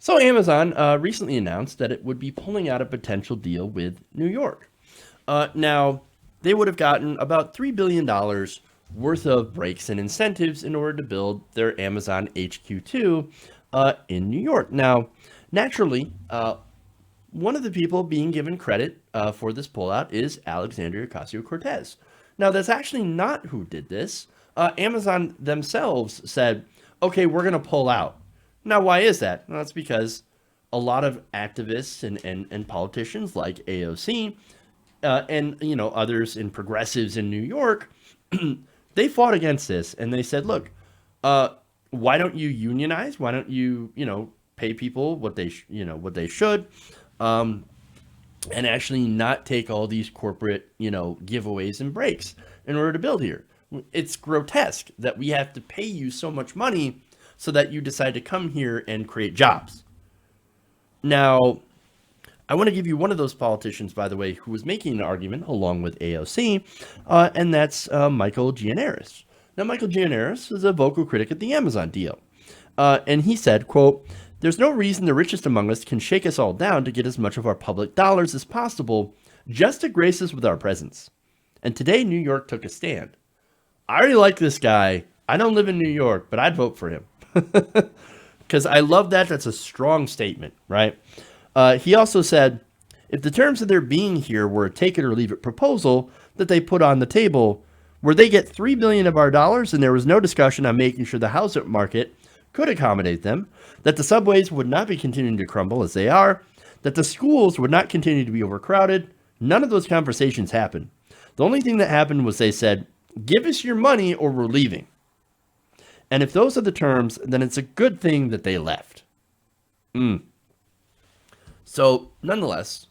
So Amazon recently announced that it would be pulling out a potential deal with New York. Now, they would have gotten about $3 billion worth of breaks and incentives in order to build their Amazon HQ2 in New York. Now, naturally, one of the people being given credit for this pullout is Alexandria Ocasio-Cortez. Now, that's actually not who did this. Amazon themselves said, okay, we're going to pull out. Now, why is that? Well, that's because a lot of activists and politicians like AOC and others in progressives in New York, they fought against this and they said, look, why don't you unionize? Why don't you pay people what what they should, and actually not take all these corporate giveaways and breaks in order to build here? It's grotesque that we have to pay you so much money so that you decide to come here and create jobs. Now, I want to give you one of those politicians, by the way, who was making an argument along with AOC, and that's Michael Gianaris. Now, Michael Gianaris is a vocal critic at the Amazon deal, and he said, quote, "There's no reason the richest among us can shake us all down to get as much of our public dollars as possible just to grace us with our presence. And today, New York took a stand. I already like this guy. I don't live in New York, but I'd vote for him." Because I love that. That's a strong statement, right? He also said, if the terms of their being here were a take it or leave it proposal that they put on the table, where they get $3 billion of our dollars and there was no discussion on making sure the housing market could accommodate them, that the subways would not be continuing to crumble as they are, that the schools would not continue to be overcrowded, none of those conversations happened. The only thing that happened was they said, give us your money or we're leaving. And if those are the terms, then it's a good thing that they left. So, nonetheless,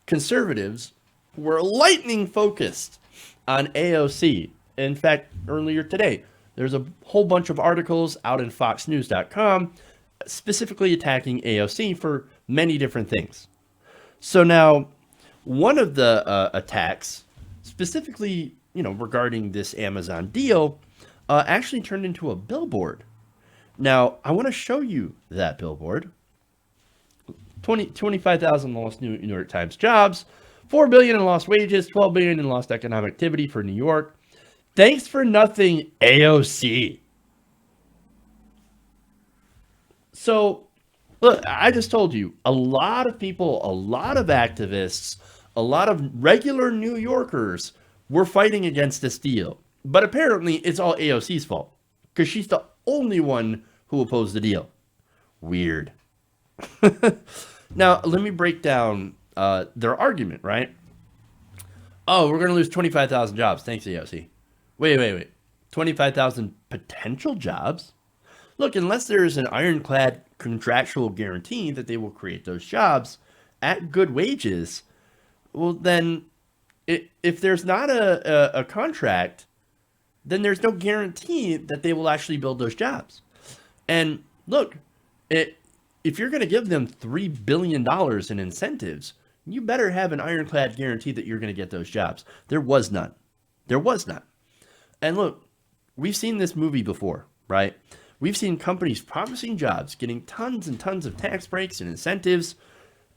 conservatives were lightning focused on AOC. In fact, earlier today, there's a whole bunch of articles out in foxnews.com specifically attacking AOC for many different things. So now, one of the attacks, specifically, regarding this Amazon deal, actually turned into a billboard. Now, I want to show you that billboard. 25,000 lost New York Times jobs, $4 billion in lost wages, $12 billion in lost economic activity for New York. Thanks for nothing, AOC. So, look, I just told you, a lot of people, a lot of activists, a lot of regular New Yorkers were fighting against this deal. But apparently, it's all AOC's fault because she's the only one who opposed the deal. Weird. Now, let me break down their argument, right? Oh, we're going to lose 25,000 jobs. Thanks, AOC. Wait. 25,000 potential jobs? Look, unless there is an ironclad contractual guarantee that they will create those jobs at good wages, well, then if there's not a contract, then there's no guarantee that they will actually build those jobs. And look, if you're going to give them $3 billion in incentives, you better have an ironclad guarantee that you're going to get those jobs. There was none. And look, we've seen this movie before, right? We've seen companies promising jobs, getting tons and tons of tax breaks and incentives,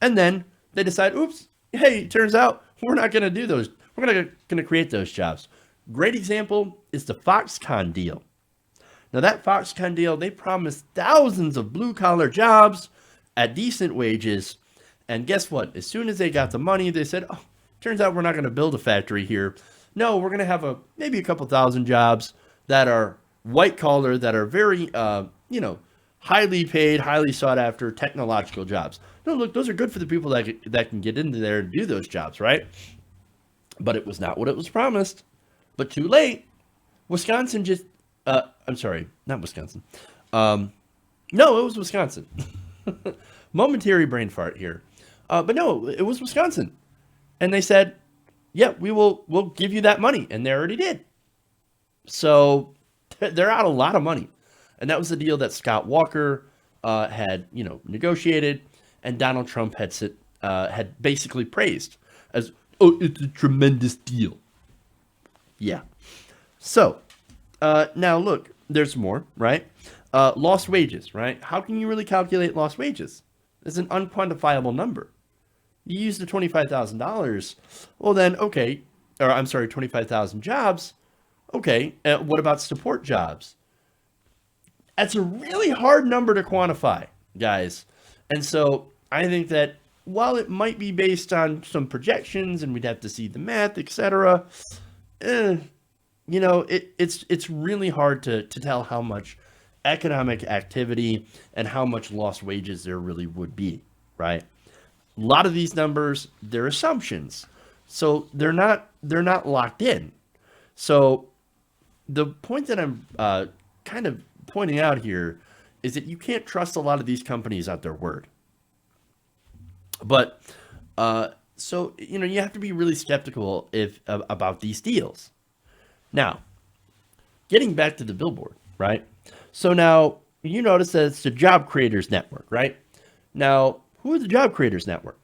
and then they decide, oops, hey, it turns out we're not going to do those. We're going to create those jobs. Great example is the Foxconn deal. Now that Foxconn deal, they promised thousands of blue-collar jobs at decent wages. And guess what? As soon as they got the money, they said, oh, turns out we're not going to build a factory here. No, we're going to have maybe a couple thousand jobs that are white-collar, that are very, highly paid, highly sought-after technological jobs. No, look, those are good for the people that can get into there and do those jobs, right? But it was not what it was promised. But too late. Wisconsin just... I'm sorry, not Wisconsin. No, it was Wisconsin. Momentary brain fart here. But no, it was Wisconsin. And they said, yeah, we'll give you that money. And they already did. So they're out a lot of money. And that was the deal that Scott Walker had, negotiated, and Donald Trump had basically praised as, oh, it's a tremendous deal. Yeah. So, now look, there's more, right? Lost wages, right? How can you really calculate lost wages? It's an unquantifiable number. You use the $25,000, well then, okay, or I'm sorry, 25,000 jobs. Okay, what about support jobs? That's a really hard number to quantify, guys. And so I think that while it might be based on some projections and we'd have to see the math, etc., it's really hard to tell how much economic activity and how much lost wages there really would be, right? A lot of these numbers, they're assumptions. So they're not locked in. So the point that I'm kind of pointing out here is that you can't trust a lot of these companies at their word. But so you have to be really skeptical about these deals. Now, getting back to the billboard, right? So now you notice that it's the Job Creators Network, right? Now, who are the Job Creators Network?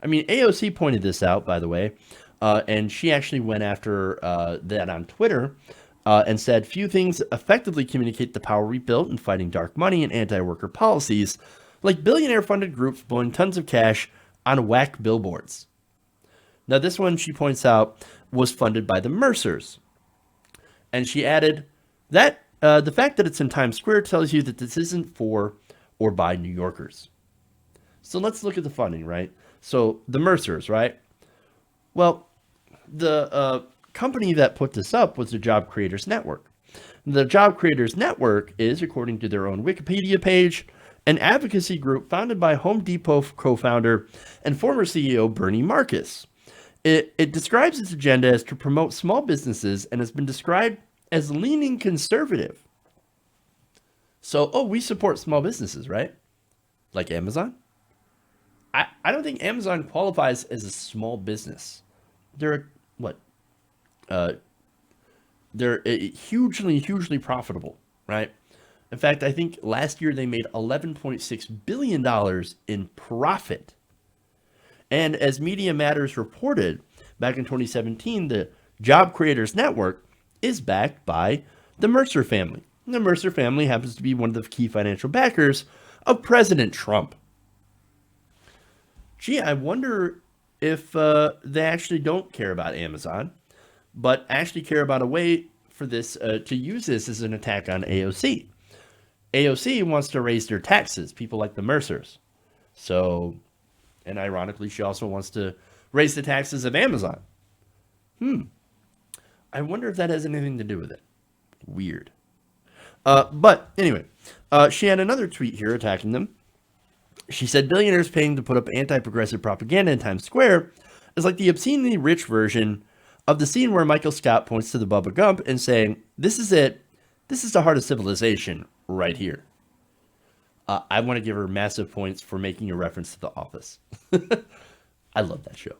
I mean, AOC pointed this out, by the way, and she actually went after that on Twitter and said, few things effectively communicate the power we built in fighting dark money and anti-worker policies, like billionaire-funded groups blowing tons of cash on whack billboards. Now, this one, she points out, was funded by the Mercers. And she added that the fact that it's in Times Square tells you that this isn't for or by New Yorkers. So let's look at the funding, right? So the Mercers, right? Well, the company that put this up was the Job Creators Network. The Job Creators Network is, according to their own Wikipedia page, an advocacy group founded by Home Depot co-founder and former CEO Bernie Marcus. It describes its agenda as to promote small businesses and has been described as leaning conservative. So, we support small businesses, right? Like Amazon? I don't think Amazon qualifies as a small business. They're they're hugely profitable, right? In fact, I think last year they made $11.6 billion in profit. And as Media Matters reported back in 2017, the Job Creators Network is backed by the Mercer family. And the Mercer family happens to be one of the key financial backers of President Trump. Gee, I wonder if they actually don't care about Amazon, but actually care about a way for this to use this as an attack on AOC. AOC wants to raise their taxes, people like the Mercers. So, and ironically, she also wants to raise the taxes of Amazon. I wonder if that has anything to do with it. Weird. But anyway, she had another tweet here attacking them. She said, billionaires paying to put up anti-progressive propaganda in Times Square is like the obscenely rich version of the scene where Michael Scott points to the Bubba Gump and saying, this is it. This is the heart of civilization right here. I want to give her massive points for making a reference to The Office. I love that show.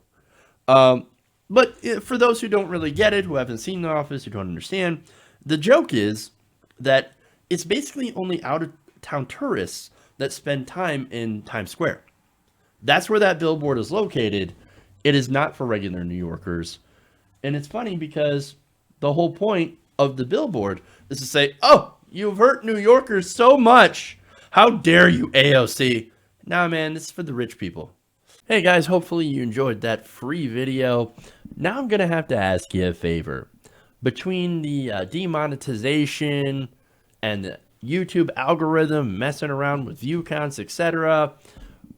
But for those who don't really get it, who haven't seen The Office, who don't understand, the joke is that it's basically only out-of-town tourists that spend time in Times Square. That's where that billboard is located. It is not for regular New Yorkers. And it's funny because the whole point of the billboard is to say, oh, you've hurt New Yorkers so much. How dare you, AOC? Nah, man, this is for the rich people. Hey, guys, hopefully you enjoyed that free video. Now I'm going to have to ask you a favor. Between the demonetization and the YouTube algorithm messing around with view counts, etc.,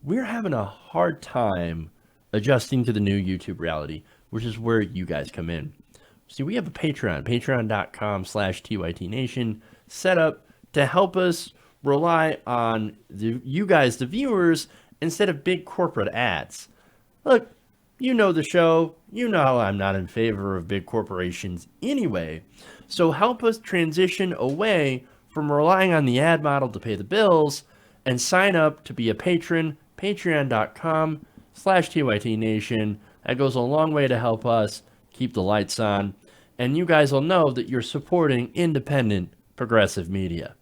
we're having a hard time adjusting to the new YouTube reality, which is where you guys come in. See, we have a Patreon, patreon.com/TYTNation, set up to help us rely on you guys, the viewers, instead of big corporate ads. Look, you know the show. You know I'm not in favor of big corporations anyway. So help us transition away from relying on the ad model to pay the bills and sign up to be a patron, patreon.com/TYTNation. That goes a long way to help us keep the lights on. And you guys will know that you're supporting independent progressive media.